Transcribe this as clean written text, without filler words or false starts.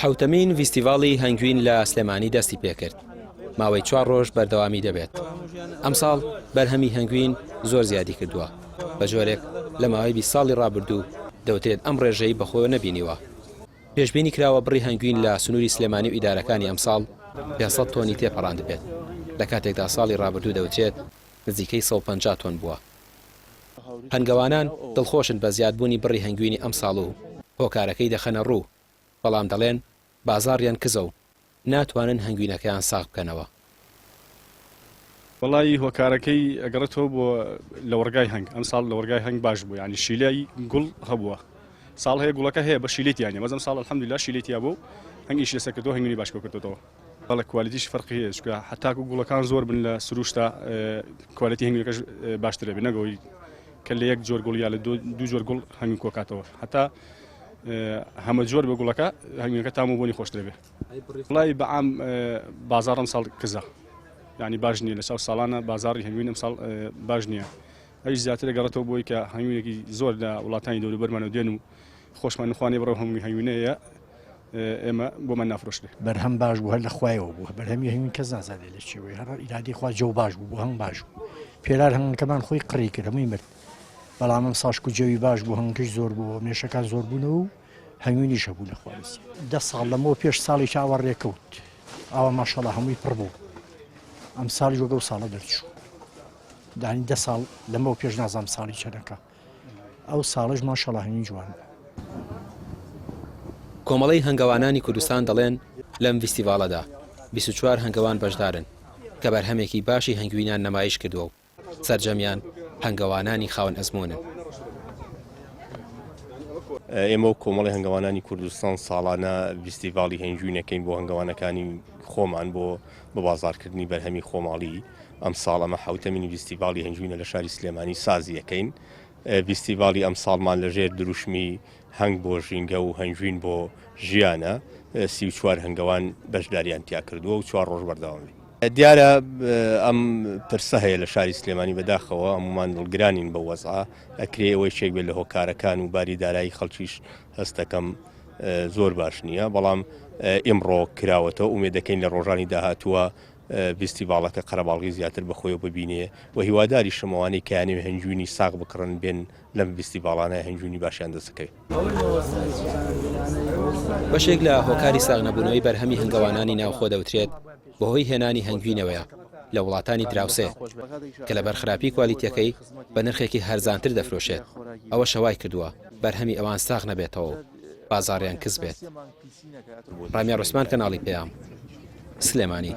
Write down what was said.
حوتەمین فیستیڤاڵی هەنگوین لە سلێمانی دەستی پێکرد. ماوەی 4 ڕۆژ بەردەوامی دەبێت. ئەم ساڵ بەرهەمی هەنگوین زۆر زیادی کردووە. بە جۆرێک لە ماوەی 20 ساڵی ڕابردوو دەوترێت ئەم ڕێژەی بەخۆ نەبینیوە. پێشبینی کراوە بڕی هەنگوین لە سنووری سلێمانی و ئیدارەکانی ئەم ساڵ 500 تۆنی تێپەڕاند بێت. لە کاتێکدا ساڵی ڕابردوو دەوترێت نزیکەی 150 تۆن بووە. هەنگەوانان دڵخۆشن بە زیادبوونی بڕی هەنگوینی ئەم ساڵ و هۆکارەکەی دەخەنە ڕوو، بەڵام دەڵێن بازاڕیان کزە و ناتوانن هەنگوینەکەیان ساغ بکەنەوە. وڵی هۆکارەکەی ئەگەڕێتەوە بۆ لە وەرگای هەنگ ئەم ساڵ لە وەرگای هەنگ باش بوو، ینی شیلای گوڵ هەبووە. ساڵ هەیە گوڵەکە هەیە بە شیلێتیانە، بەزەم ساڵ الحەمدولیلا شیلێتیا بوو، هەنگیش لەسەر کردەوە، هەنگوینی باش کردەوە. بەڵێ کوالیتیش فەرقی هەیە، چونکە حتاکو گوڵەکان زۆر بن لە سروشتا کوالیتی هەنگوینەکەش باشترە بێ، نەگەوەی کە لە یەک جۆر گوڵ یا لە دوو جۆر گوڵ هەنگوین کۆکاتەوە. هەتا هەمە جۆر بە گوڵەکە هەنگوینەکە تام و بۆنی خۆشترە بێ. وڵی بەعام بازاڕ ئەم ساڵ کزە، ینی باش نییە، لە ساو ساڵانە بازاڕی هەنگوین ئەم ساڵ باش نییە. ئەویش زیاتر دەگەڕێتەوە بۆی کە هەنگوینێکی زۆر لە وڵاتانی دەوروبەرمانە دێن و خۆشمان نخوانێ بڕەو هەمووی هەنگوینەیە ئێمە بۆمان نافرۆشتێ. بەرهەم باش بوو، هەر لە خوایەوە بوو، بەرهەمی هەنگوین کەس نازانێت لە چێوەیە، هەر ئیرادی خوا جەو باش بوو، بۆ هەنگ باش بوو. پێلار هەنگەکەمان خۆی قڕی کرد، هەمووی مرد. بەڵام ئەم ساڵ جەوی باش بوو، هەنگکەش زۆر بوو، مێشەکان زۆر بوونەوە و هەنگوینیش هەبوو لە خوارزی. 10 ساڵ لەمەوە پێش ساڵی چاوە ڕێکەوت، ئەوە ماشەڵڵا هەمووی پڕ بوو. ئەم ساڵی وەگە و ساڵە دەرچوو، دانی 10 ساڵ لەمەوە پێش نازانم ساڵی چەندەکە، ئەو ساڵش ماشەڵڵا هەنگوین جوان. کۆمەڵەی هەنگەوانانی کوردستان دەڵێن لەم فیستیڤاڵەدا 24 هەنگەوان بەشدارن کە بەرهەمێکی باشی هەنگوینیان نەمایش کردووە و سەرجەمیان هەنگەوانانی خاوەن ئەزموونن. ئێمە و کۆمەڵی هەنگەوانانی کوردستان ساڵانە فیستیڤاڵی هەنگوینەکەین بۆ هەنگەوانەکانی خۆمان بۆ بازارکردنی بەرهەمی خۆماڵی. ئەم ساڵ ئەمە حوتەمینی فیستیڤاڵی هەنگوینە لە شاری سلێمانی سازیەکەین. فیستیڤاڵی ئەم ساڵمان لەژێر دروشمی هەنگ بۆ ژینگە و هەنگوین بۆ ژیانە، 34 هەنگەوان بەشداریان تیا کردووە و 4 ڕۆژ بەردەوامی. دیارە ئەم پرسە هەیە لە شاری سلێمانی بەداخەوە، هەمومان دڵگرانین بە وەزعە، ئەکرێ ئەوەی شێک بێت لە هۆکارەکان و باری دارایی خەڵکیش هەستەکەم زۆر باش نییە، بەڵام ئێمڕۆ کراوەتەوە، ئومێدەکەین لە ڕۆژانی داهاتووە فیستیڤاڵەکە قەرەباڵغی زیاتر بەخۆیەوە ببینێ و هیواداری شەمەوانی کەیانێ هەنگوینی ساغ بکڕن بێن لەم فیستیڤاڵانە هەنگوینی باشیان دەسەکەوێت. بەشێک لە هۆکاری ساغ نەبوونەوەی بەرهەمی هەنگەوانانی ناوخۆ دەوترێت بەهۆی هێنانی هەنگوینەوەیە لە وڵاتانی دراوسێ کە لە بەرخراپی کوالیتیەکەی بە نرخێکی هەرزانتر دەفرۆشێت. ئەوە شەوای کردووە بەرهەمی ئەوان ساغ نەبێتەوە و بازاڕیان کز بێت. ڕامیان ڕوسمان کەناڵی پێیام سلێمانی.